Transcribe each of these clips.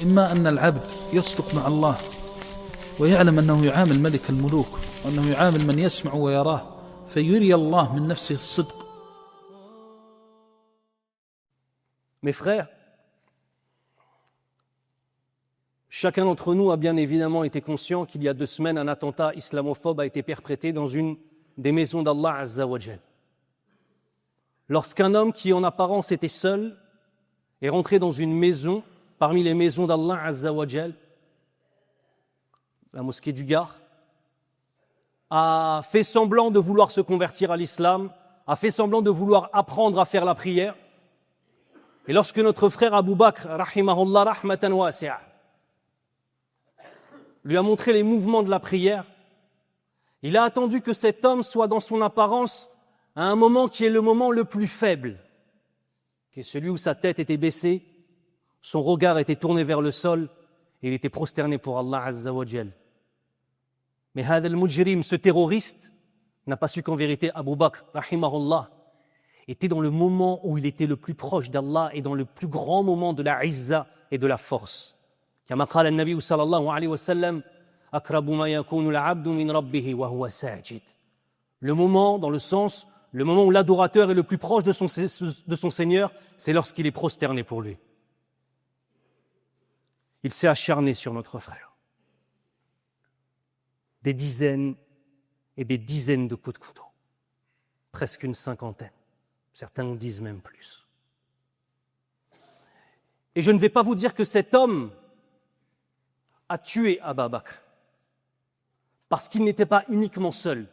إما أن العبد يصدق مع الله ويعلم أنه يعامل ملك الملوك وأنه يعامل من يسمع ويراه فيري الله من نفسه الصدق. Mes frères, chacun d'entre nous a bien évidemment été conscient qu'il y a 2 semaines, un attentat islamophobe a été perpétré dans une des maisons d'Allah Azza wa Jal. Lorsqu'un homme qui en apparence était seul est rentré dans une maison, parmi les maisons d'Allah Azza wa Jal, la mosquée du Gard, a fait semblant de vouloir se convertir à l'islam, a fait semblant de vouloir apprendre à faire la prière. Et lorsque notre frère Abu Bakr, rahimahullah rahmatan wasi'a, lui a montré les mouvements de la prière, il a attendu que cet homme soit dans son apparence à un moment qui est le moment le plus faible, qui est celui où sa tête était baissée, son regard était tourné vers le sol et il était prosterné pour Allah Azza wa Jal. Mais Hadha al-Mujrim, ce terroriste, n'a pas su qu'en vérité Abu Bakr, rahimahullah, était dans le moment où il était le plus proche d'Allah et dans le plus grand moment de la izza et de la force. Kama qala an-Nabi sallallahu alayhi wa sallam, aqrabu ma yakunu al-'abdu min rabbih wa huwa sajid. Le moment, dans le sens, le moment où l'adorateur est le plus proche de son Seigneur, c'est lorsqu'il est prosterné pour lui. Il s'est acharné sur notre frère. Des dizaines et des dizaines de coups de couteau. Presque une 50aine. Certains nous disent même plus. Et je ne vais pas vous dire que cet homme a tué Abu Bakr, parce qu'il n'était pas uniquement seul.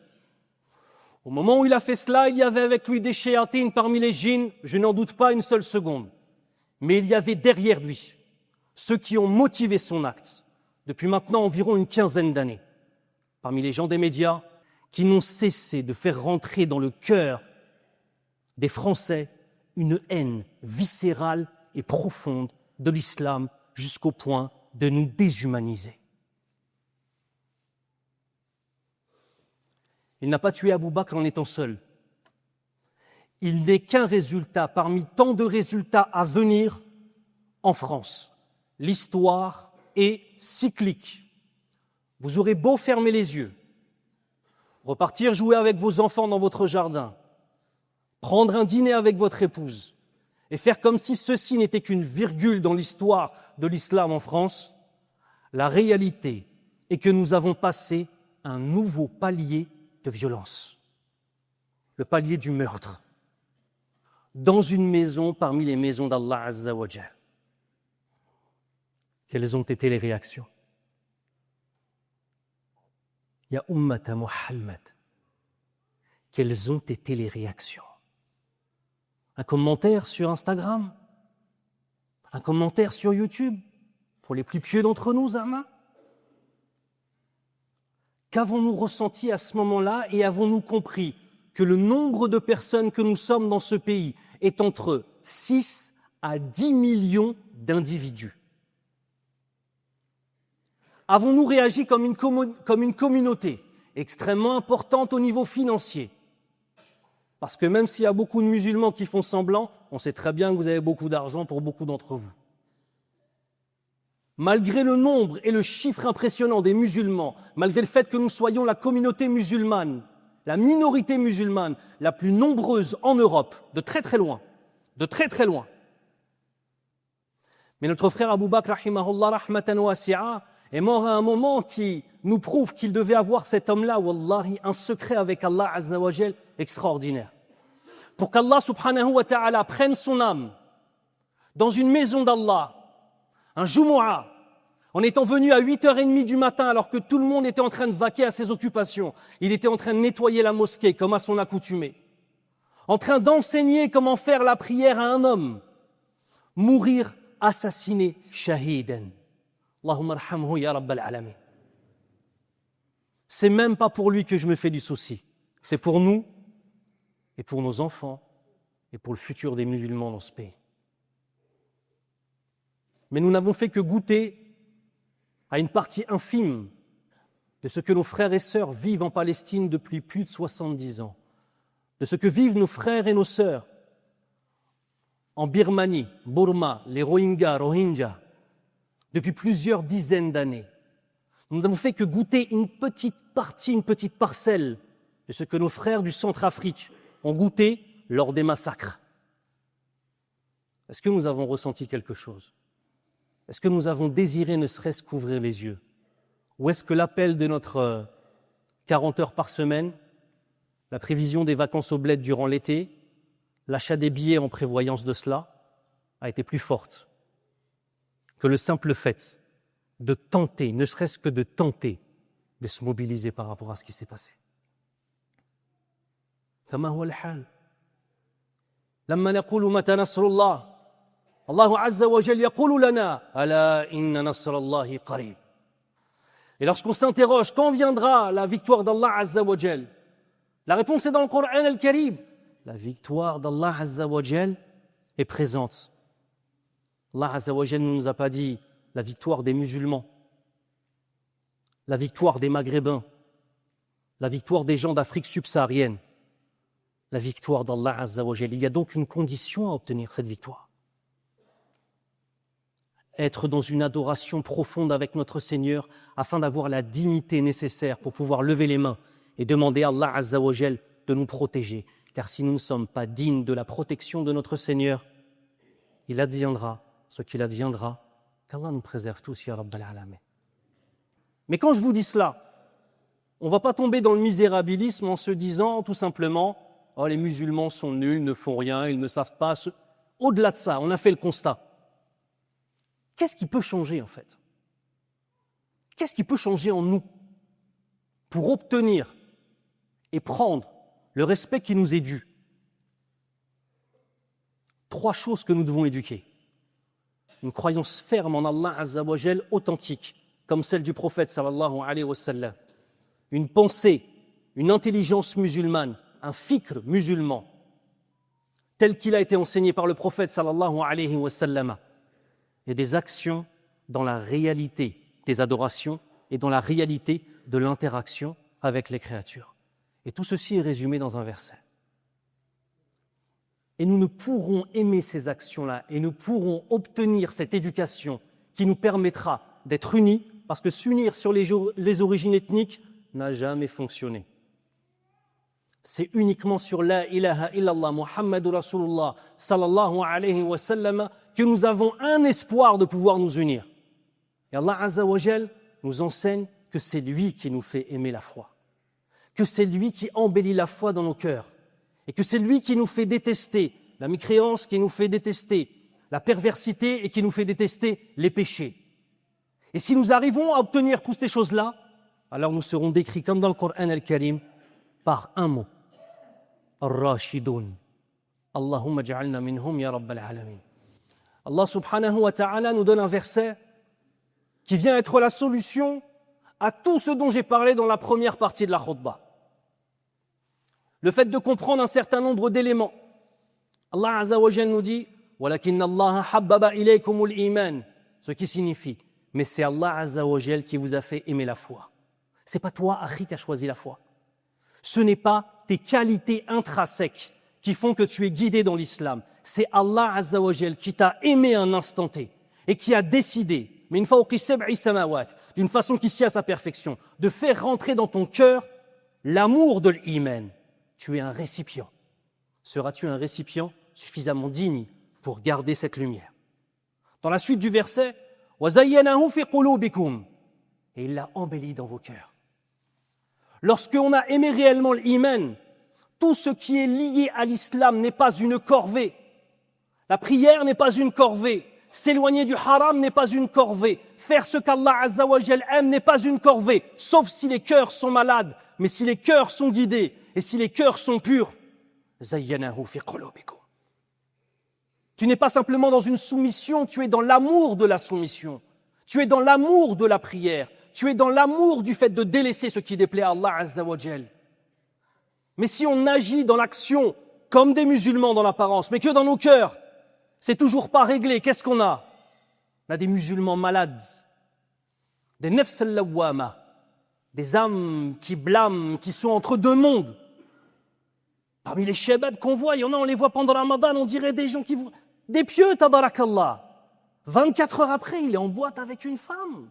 Au moment où il a fait cela, il y avait avec lui des shayatines parmi les djinns, je n'en doute pas une seule seconde. Mais il y avait derrière lui ceux qui ont motivé son acte, depuis maintenant environ une 15aine d'années, parmi les gens des médias, qui n'ont cessé de faire rentrer dans le cœur des Français une haine viscérale et profonde de l'islam jusqu'au point de nous déshumaniser. Il n'a pas tué Abu Bakr en étant seul. Il n'est qu'un résultat parmi tant de résultats à venir en France. L'histoire est cyclique. Vous aurez beau fermer les yeux, repartir jouer avec vos enfants dans votre jardin, prendre un dîner avec votre épouse et faire comme si ceci n'était qu'une virgule dans l'histoire de l'islam en France, la réalité est que nous avons passé un nouveau palier de violence. Le palier du meurtre. Dans une maison parmi les maisons d'Allah Azza wa Jal. Quelles ont été les réactions? Ya ummata Muhammad. Quelles ont été les réactions? Un commentaire sur Instagram? Un commentaire sur YouTube? Pour les plus pieux d'entre nous, Zama? Qu'avons-nous ressenti à ce moment-là et avons-nous compris que le nombre de personnes que nous sommes dans ce pays est entre 6 à 10 millions d'individus? Avons-nous réagi comme une communauté extrêmement importante au niveau financier? Parce que même s'il y a beaucoup de musulmans qui font semblant, on sait très bien que vous avez beaucoup d'argent pour beaucoup d'entre vous. Malgré le nombre et le chiffre impressionnant des musulmans, malgré le fait que nous soyons la communauté musulmane, la minorité musulmane la plus nombreuse en Europe, de très très loin, mais notre frère Abu Bakr, rahimahullah rahmatan wasi'a, est mort à un moment qui nous prouve qu'il devait avoir cet homme-là, wallahi, un secret avec Allah Azza wa Jal extraordinaire. Pour qu'Allah subhanahu wa ta'ala prenne son âme dans une maison d'Allah, un Jumu'ah, en étant venu à 8h30 du matin alors que tout le monde était en train de vaquer à ses occupations, il était en train de nettoyer la mosquée comme à son accoutumée, en train d'enseigner comment faire la prière à un homme, mourir assassiné shahidan. Allahumma arhamhu ya rabbal alamin. C'est même pas pour lui que je me fais du souci. C'est pour nous et pour nos enfants et pour le futur des musulmans dans ce pays. Mais nous n'avons fait que goûter à une partie infime de ce que nos frères et sœurs vivent en Palestine depuis plus de 70 ans, de ce que vivent nos frères et nos sœurs en Birmanie, Burma, les Rohingyas, depuis plusieurs dizaines d'années. Nous n'avons fait que goûter une petite partie, une petite parcelle de ce que nos frères du Centrafrique ont goûté lors des massacres. Est-ce que nous avons ressenti quelque chose? Est-ce que nous avons désiré ne serait-ce qu'ouvrir les yeux? Ou est-ce que l'appel de notre 40 heures par semaine, la prévision des vacances au bled durant l'été, l'achat des billets en prévoyance de cela, a été plus forte que le simple fait de tenter, ne serait-ce que de tenter, de se mobiliser par rapport à ce qui s'est passé. كما هو الحال لما نقول متى نصر الله الله عز وجل يقول لنا ألا إن نصر الله قريب. Et lorsqu'on s'interroge, quand viendra la victoire d'Allah Azza wa Jal? La réponse est dans le Coran al-Karim. La victoire d'Allah Azza wa Jal est présente. Allah Azza wa Jal ne nous a pas dit la victoire des musulmans, la victoire des Maghrébins, la victoire des gens d'Afrique subsaharienne, la victoire d'Allah Azza wa Jal. Il y a donc une condition à obtenir cette victoire. Être dans une adoration profonde avec notre Seigneur afin d'avoir la dignité nécessaire pour pouvoir lever les mains et demander à Allah Azza wa Jal de nous protéger. Car si nous ne sommes pas dignes de la protection de notre Seigneur, il adviendra ce qu'il adviendra, qu'Allah nous préserve tous, ya Rabbal Alamin. Mais quand je vous dis cela, on ne va pas tomber dans le misérabilisme en se disant tout simplement « Oh, les musulmans sont nuls, ne font rien, ils ne savent pas. » Au-delà de ça, on a fait le constat. Qu'est-ce qui peut changer en fait? Qu'est-ce qui peut changer en nous pour obtenir et prendre le respect qui nous est dû? 3 choses que nous devons éduquer. Une croyance ferme en Allah Azza wa Jal authentique, comme celle du prophète sallallahu alayhi wa sallam. Une pensée, une intelligence musulmane, un fikr musulman, tel qu'il a été enseigné par le prophète sallallahu alayhi wa sallam. Et des actions dans la réalité des adorations et dans la réalité de l'interaction avec les créatures. Et tout ceci est résumé dans un verset. Et nous ne pourrons aimer ces actions-là et nous pourrons obtenir cette éducation qui nous permettra d'être unis, parce que s'unir sur les origines ethniques n'a jamais fonctionné. C'est uniquement sur la ilaha illallah Muhammadur Rasulullah sallallahu alayhi wa sallam que nous avons un espoir de pouvoir nous unir. Et Allah Azza wa Jal nous enseigne que c'est lui qui nous fait aimer la foi, que c'est lui qui embellit la foi dans nos cœurs, et que c'est lui qui nous fait détester la mécréance, qui nous fait détester la perversité et qui nous fait détester les péchés. Et si nous arrivons à obtenir toutes ces choses-là, alors nous serons décrits comme dans le Coran al-Karim par un mot, Ar-Rashidun. Allahumma ja'alna minhum ya Rabbal Alamin. Allah subhanahu wa ta'ala nous donne un verset qui vient être la solution à tout ce dont j'ai parlé dans la première partie de la khutbah. Le fait de comprendre un certain nombre d'éléments. Allah Azza wa Jal nous dit « Walakinna Allah habbaba ilaykumul iman » ce qui signifie « Mais c'est Allah Azza wa Jal qui vous a fait aimer la foi. » C'est pas toi, Akhi, qui as choisi la foi. Ce n'est pas tes qualités intrinsèques qui font que tu es guidé dans l'islam. C'est Allah Azza wa Jal qui t'a aimé un instant T et qui a décidé, mais d'une façon qui sied à sa perfection, de faire rentrer dans ton cœur l'amour de l'iman. Tu es un récipient. Seras-tu un récipient suffisamment digne pour garder cette lumière? Dans la suite du verset, وَزَيَّنَهُ فِي قُلُوبِكُمْ et il l'a embelli dans vos cœurs. Lorsqu'on a aimé réellement l'iman, tout ce qui est lié à l'islam n'est pas une corvée. La prière n'est pas une corvée. S'éloigner du haram n'est pas une corvée. Faire ce qu'Allah Azza wa Jal aime n'est pas une corvée, sauf si les cœurs sont malades. Mais si les cœurs sont guidés et si les cœurs sont purs, zayyanahu fi qulubikum. Tu n'es pas simplement dans une soumission, tu es dans l'amour de la soumission. Tu es dans l'amour de la prière. Tu es dans l'amour du fait de délaisser ce qui déplaît à Allah Azza wa Jal. Mais si on agit dans l'action comme des musulmans dans l'apparence, mais que dans nos cœurs, c'est toujours pas réglé, qu'est-ce qu'on a? On a des musulmans malades, des nafs al-lawwama, des âmes qui blâment, qui sont entre deux mondes. Parmi les shabab qu'on voit, il y en a, on les voit pendant Ramadan, on dirait des gens qui vont... Des pieux, tabarakallah. 24 heures après, il est en boîte avec une femme.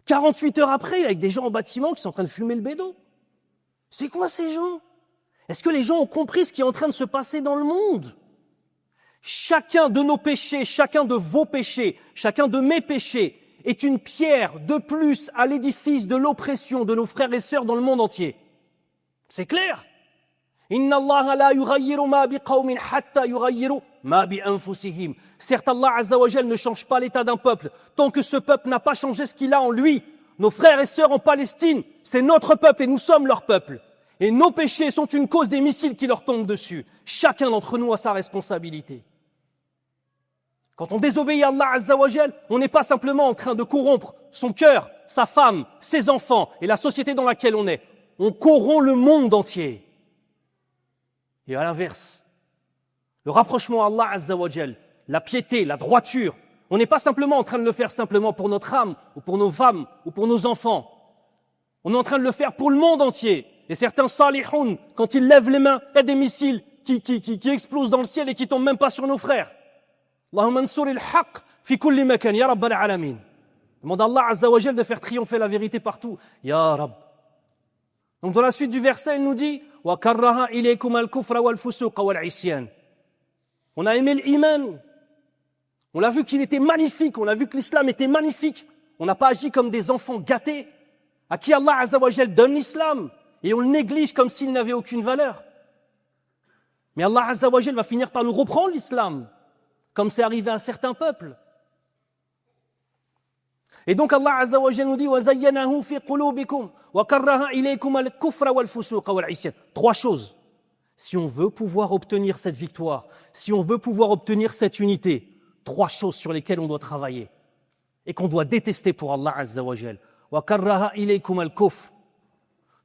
48 heures après, il est avec des gens en bâtiment qui sont en train de fumer le bédo. C'est quoi ces gens? Est-ce que les gens ont compris ce qui est en train de se passer dans le monde? Chacun de nos péchés, chacun de vos péchés, chacun de mes péchés est une pierre de plus à l'édifice de l'oppression de nos frères et sœurs dans le monde entier. C'est clair? Inna Allah la yughayyiru ma biqawmin hatta yughayyiru ma bi anfusihim. Certes, Allah Azza wa Jal ne change pas l'état d'un peuple tant que ce peuple n'a pas changé ce qu'il a en lui. Nos frères et sœurs en Palestine, c'est notre peuple et nous sommes leur peuple. Et nos péchés sont une cause des missiles qui leur tombent dessus. Chacun d'entre nous a sa responsabilité. Quand on désobéit à Allah Azza wa Jal, on n'est pas simplement en train de corrompre son cœur, sa femme, ses enfants et la société dans laquelle on est. On corrompt le monde entier. Et à l'inverse, le rapprochement à Allah Azza wa Jal, la piété, la droiture, on n'est pas simplement en train de le faire simplement pour notre âme, ou pour nos femmes, ou pour nos enfants. On est en train de le faire pour le monde entier. Et certains salihoun, quand ils lèvent les mains, il y a des missiles qui explosent dans le ciel et qui tombent même pas sur nos frères. Allahumma ansuril haqq fi kulli makan, ya Rabbal alamin. Demande à Allah Azza wa Jal de faire triompher la vérité partout. Ya Rabb. Donc dans la suite du verset, il nous dit wa karraha ilaykum al-kufra wal-fusuq wal-isyan. On a aimé l'iman. On a vu qu'il était magnifique, on a vu que l'islam était magnifique. On n'a pas agi comme des enfants gâtés à qui Allah Azza wa Jal donne l'islam et on le néglige comme s'il n'avait aucune valeur. Mais Allah Azza wa Jal va finir par nous reprendre l'islam, comme c'est arrivé à certains peuples. Et donc Allah Azza wa Jal nous dit وَزَيَّنَهُ فِي قُلُوبِكُمْ وَكَرَّهَ إِلَيْكُمَ الْكُفْرَ وَالْفُسُوقَ وَالْعِصْيَانَ. Trois choses. Si on veut pouvoir obtenir cette victoire, si on veut pouvoir obtenir cette unité, trois choses sur lesquelles on doit travailler et qu'on doit détester pour Allah Azza wa Jal. وَكَرَّهَ إِلَيْكُمَ الْكُفْرَ.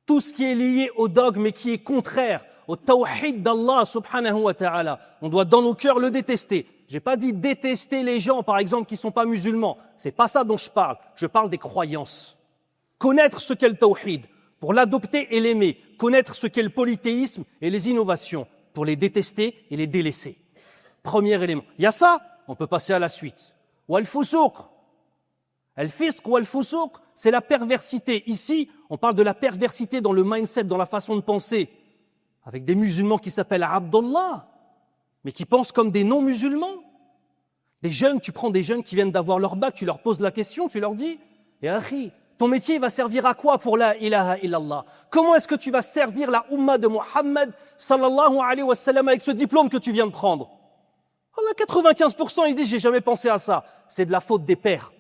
Tout ce qui est lié au dogme et qui est contraire au tawhid d'Allah subhanahu wa ta'ala, on doit dans nos cœurs le détester. J'ai pas dit détester les gens, par exemple, qui sont pas musulmans. C'est pas ça dont je parle. Je parle des croyances. Connaître ce qu'est le tawhid, pour l'adopter et l'aimer. Connaître ce qu'est le polythéisme et les innovations, pour les détester et les délaisser. Premier élément. Il y a ça, on peut passer à la suite. Wal fusuq. Al-fisq ou al-fusuq, c'est la perversité. Ici, on parle de la perversité dans le mindset, dans la façon de penser. Avec des musulmans qui s'appellent Abdullah, mais qui pensent comme des non-musulmans. Des jeunes, tu prends des jeunes qui viennent d'avoir leur bac, tu leur poses la question, tu leur dis « Ya akhi, ton métier va servir à quoi pour la ilaha illallah? Comment est-ce que tu vas servir la umma de Muhammad sallallahu alayhi wa sallam avec ce diplôme que tu viens de prendre ?» Allah, 95% ils disent « J'ai jamais pensé à ça ». C'est de la faute des pères.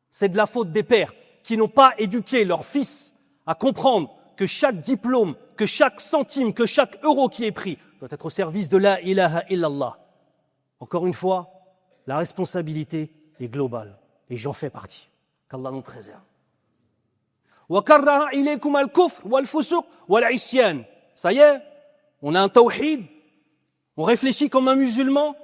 C'est de la faute des pères qui n'ont pas éduqué leurs fils à comprendre que chaque diplôme, que chaque centime, que chaque euro qui est pris doit être au service de la ilaha illallah. Encore une fois, la responsabilité est globale et j'en fais partie. Qu'Allah nous préserve. وَكَرَّهَ إِلَيْكُمَ الْكُفْرَ وَالْفُسُوقَ وَالْعِصْيَانَ. Ça y est, on a un tawhid, on réfléchit comme un musulman.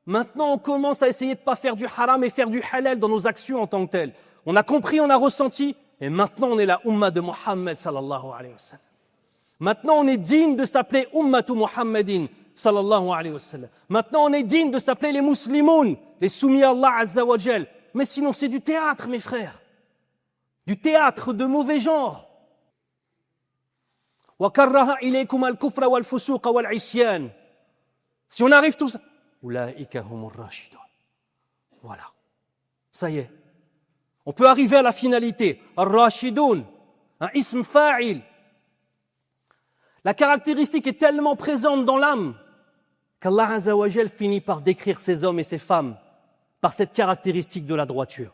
Maintenant, on commence à essayer de ne pas faire du haram et faire du halal dans nos actions en tant que telles. On a compris, on a ressenti, et maintenant on est la umma de Muhammad sallallahu alayhi wa sallam. Maintenant, on est digne de s'appeler ummatu Muhammadin sallallahu alayhi wa sallam. Maintenant, on est digne de s'appeler les muslimoun, les soumis à Allah azza wa jal. Mais sinon, c'est du théâtre, mes frères. Du théâtre de mauvais genre. وَكَرَّهَ إِلَيْكُمَ الْكُفْرَ وَالْفُسُوقَ وَالْعِصْيَانَ. Si on arrive tous, أُولَٰئِكَ هُمُ الرَّاشِدُونَ. Voilà. Ça y est. On peut arriver à la finalité. Ar-Rashidun, un ism fa'il. La caractéristique est tellement présente dans l'âme qu'Allah Azza wa Jal finit par décrire ces hommes et ces femmes par cette caractéristique de la droiture.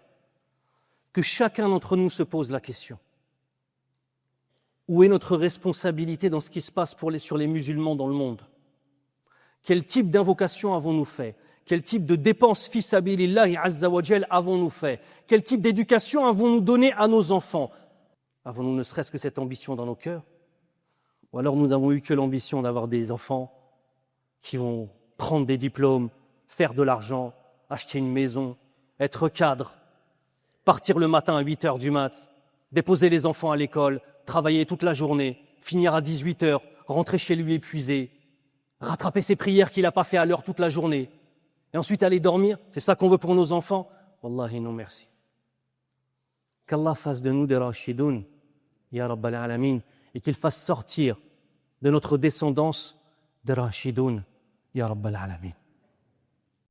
Que chacun d'entre nous se pose la question. Où est notre responsabilité dans ce qui se passe sur les musulmans dans le monde? Quel type d'invocation avons-nous fait? Quel type de dépenses fi sabilillahi azza wa jal avons-nous fait? Quel type d'éducation avons-nous donné à nos enfants? Avons-nous ne serait-ce que cette ambition dans nos cœurs? Ou alors nous n'avons eu que l'ambition d'avoir des enfants qui vont prendre des diplômes, faire de l'argent, acheter une maison, être cadre, partir le matin à 8 heures du mat, déposer les enfants à l'école, travailler toute la journée, finir à 18 heures, rentrer chez lui épuisé, rattraper ses prières qu'il n'a pas fait à l'heure toute la journée, et ensuite aller dormir, c'est ça qu'on veut pour nos enfants? Wallahi non merci. Qu'Allah fasse de nous des Rashidoun, Ya Rabbal Alamin, et qu'il fasse sortir de notre descendance des Rashidoun, Ya Rabbal Alamin.